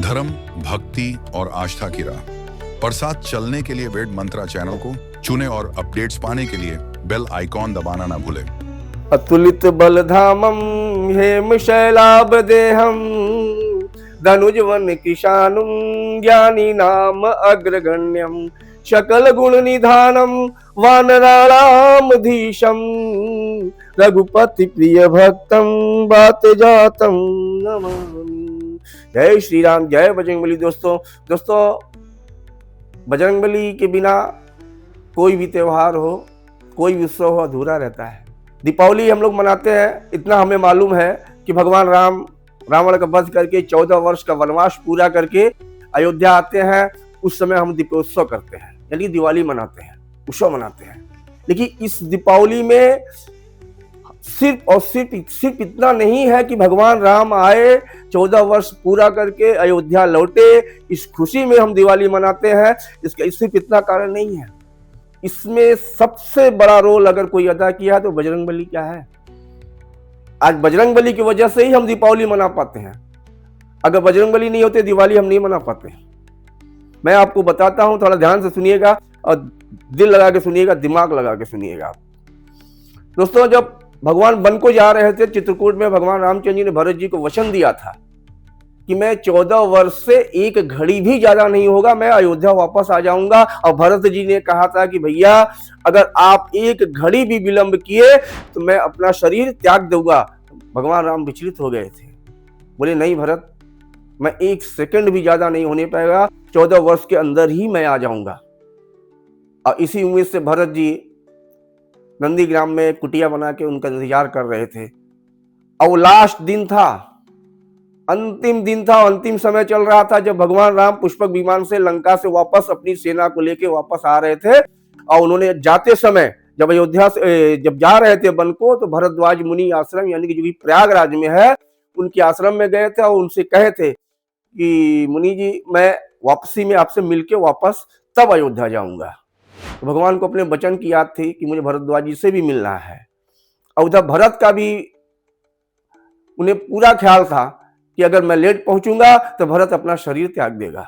धर्म, भक्ति और आस्था की राह पर साथ चलने के लिए वेद मंत्रा चैनल को चुने और अपडेट्स पाने के लिए बेल आइकॉन दबाना ना भूलें। अतुलित बलधामं हेम शैलाभ देहं धनुजवन किशानुं ज्ञानी नाम अग्रगण्यं सकल गुण निधानम वानराणामधीशं रघुपति प्रिय भक्तम बात जातम नमामि। जय श्री राम, जय बजरंगबली। दोस्तों बजरंगबली के बिना कोई भी त्योहार हो, कोई भी उत्सव हो, अधूरा रहता है। दीपावली हम लोग मनाते हैं, इतना हमें मालूम है कि भगवान राम रावण का वध करके 14 वर्ष का वनवास पूरा करके अयोध्या आते हैं। उस समय हम दीपोत्सव करते हैं, यानी दिवाली मनाते हैं, उत्सव मनाते हैं। लेकिन इस दीपावली में सिर्फ इतना नहीं है कि भगवान राम आए, 14 वर्ष पूरा करके अयोध्या लौटे, इस खुशी में हम दिवाली मनाते हैं। इसका सिर्फ इतना कारण नहीं है, इसमें सबसे बड़ा रोल अगर कोई अदा किया है तो बजरंगबली क्या है। आज बजरंगबली की वजह से ही हम दीपावली मना पाते हैं। अगर बजरंगबली नहीं होते दिवाली हम नहीं मना पाते। मैं आपको बताता हूं, थोड़ा ध्यान से सुनिएगा और दिल लगा के सुनिएगा, दिमाग लगा के सुनिएगा। दोस्तों, जब भगवान वन को जा रहे थे चित्रकूट में, भगवान रामचंद्र जी ने भरत जी को वचन दिया था कि मैं 14 वर्ष से एक घड़ी भी ज्यादा नहीं होगा, मैं अयोध्या वापस आ जाऊंगा। और भरत जी ने कहा था कि भैया अगर आप एक घड़ी भी विलंब किए तो मैं अपना शरीर त्याग दूंगा। भगवान राम विचलित हो गए थे, बोले नहीं भरत, मैं एक सेकंड भी ज्यादा नहीं होने पाएगा, 14 वर्ष के अंदर ही मैं आ जाऊंगा। और इसी उम्मीद से भरत जी नंदीग्राम में कुटिया बना के उनका इंतजार कर रहे थे। और लास्ट दिन था, अंतिम दिन था, अंतिम समय चल रहा था जब भगवान राम पुष्पक विमान से लंका से वापस अपनी सेना को लेके वापस आ रहे थे। और उन्होंने जाते समय जब अयोध्या से जब जा रहे थे वन को, तो भरद्वाज मुनि आश्रम यानी कि जो कि प्रयागराज में है, उनके आश्रम में गए थे और उनसे कहे थे कि मुनि जी मैं वापसी में आपसे मिलके वापस तब अयोध्या जाऊंगा। तो भगवान को अपने वचन की याद थी कि मुझे भरद्वाज जी से भी मिलना है। और उधर भरत का भी उन्हें पूरा ख्याल था कि अगर मैं लेट पहुंचूंगा तो भरत अपना शरीर त्याग देगा।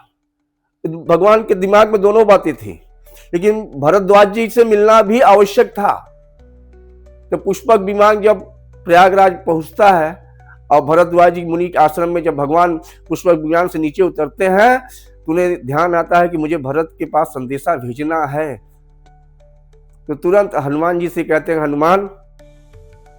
भगवान के दिमाग में दोनों बातें थी, लेकिन भरद्वाज जी से मिलना भी आवश्यक था। तो पुष्पक विमान जब प्रयागराज पहुंचता है और भरद्वाज जी मुनि के आश्रम में जब भगवान पुष्पक विमान से नीचे उतरते हैं, तो उन्हें ध्यान आता है कि मुझे भरत के पास संदेशा भेजना है। तो तुरंत हनुमान जी से कहते हैं, हनुमान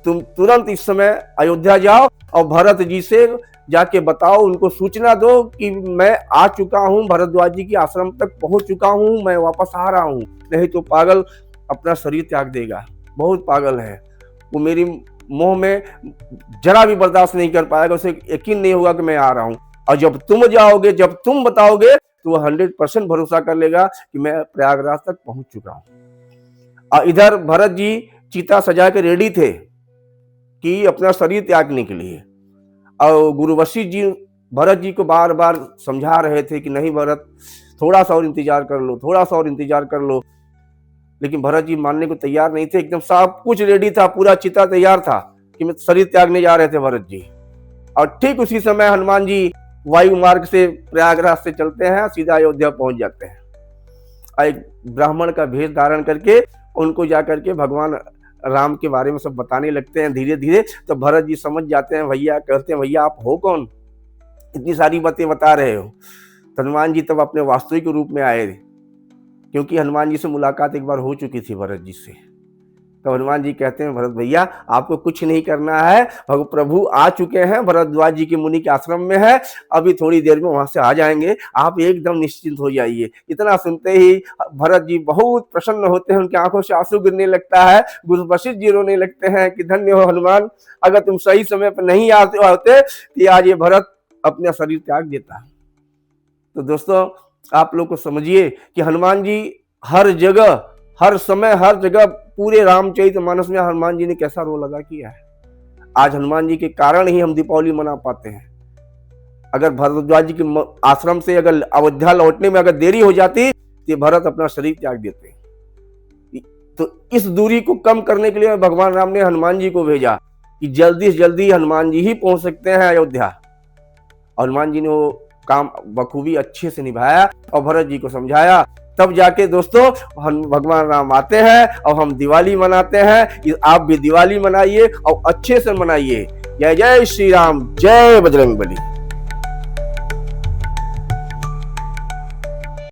तुम तुरंत इस समय अयोध्या जाओ और भरत जी से जाके बताओ, उनको सूचना दो कि मैं आ चुका हूं, भरद्वाज जी के आश्रम तक पहुंच चुका हूं, मैं वापस आ रहा हूं। नहीं तो पागल अपना शरीर त्याग देगा, बहुत पागल है वो, मेरी मोह में जरा भी बर्दाश्त नहीं कर पाएगा, उसे यकीन नहीं होगा कि मैं आ रहा हूं। और जब तुम जाओगे, जब तुम बताओगे तो वह 100% भरोसा कर लेगा कि मैं प्रयागराज तक पहुंच चुका हूं। और इधर भरत जी चीता सजा के रेडी थे कि अपना शरीर त्यागने के लिए। और गुरु वशिष्ठ जी भरत जी को बार बार समझा रहे थे कि नहीं भरत, थोड़ा सा और इंतजार कर लो, थोड़ा सा और इंतजार कर लो। लेकिन भरत जी मानने को तैयार नहीं थे। एकदम सब कुछ रेडी था, पूरा चिता तैयार था कि मैं शरीर त्यागने जा रहे थे भरत जी। और ठीक उसी समय हनुमान जी वायु मार्ग से प्रयागराज से चलते हैं, सीधा अयोध्या पहुंच जाते हैं। एक ब्राह्मण का भेष धारण करके उनको जाकर के भगवान राम के बारे में सब बताने लगते हैं धीरे धीरे। तो भरत जी समझ जाते हैं, भैया कहते हैं भैया आप हो कौन, इतनी सारी बातें बता रहे हो। तो हनुमान जी तब अपने वास्तविक रूप में आए, क्योंकि हनुमान जी से मुलाकात एक बार हो चुकी थी भरत जी से। तो हनुमान जी कहते हैं, भरत भैया आपको कुछ नहीं करना है, प्रभु आ चुके हैं, भरद्वाज जी के मुनि के आश्रम में है, अभी थोड़ी देर में वहां से आ जाएंगे, आप एकदम निश्चिंत हो जाइए। इतना सुनते ही भरत जी बहुत प्रसन्न होते हैं, उनकी आंखों से आंसू गिरने लगता है। गुरु वशिष्ठ जी रोने लगते हैं कि धन्य हो हनुमान, अगर तुम सही समय पर नहीं आते होते तो आज ये भरत अपना शरीर त्याग देता। तो दोस्तों आप लोग को समझिए कि हनुमान जी हर जगह, हर समय, हर जगह पूरे रामचरितमानस में हनुमान जी ने कैसा रोल अदा किया है। आज हनुमान जी के कारण ही हम दीपावली मना पाते हैं। अगर भरद्वाज जी के आश्रम से अगर अयोध्या लौटने में अगर देरी हो जाती तो भरत अपना शरीर त्याग देते। तो इस दूरी को कम करने के लिए भगवान राम ने हनुमान जी को भेजा कि जल्दी से जल्दी हनुमान जी ही पहुंच सकते हैं अयोध्या। हनुमान जी ने वो काम बखूबी अच्छे से निभाया और भरत जी को समझाया, तब जाके दोस्तों हम भगवान राम आते हैं और हम दिवाली मनाते हैं। आप भी दिवाली मनाइए और अच्छे से मनाइए। जय जय श्री राम, जय बजरंगबली।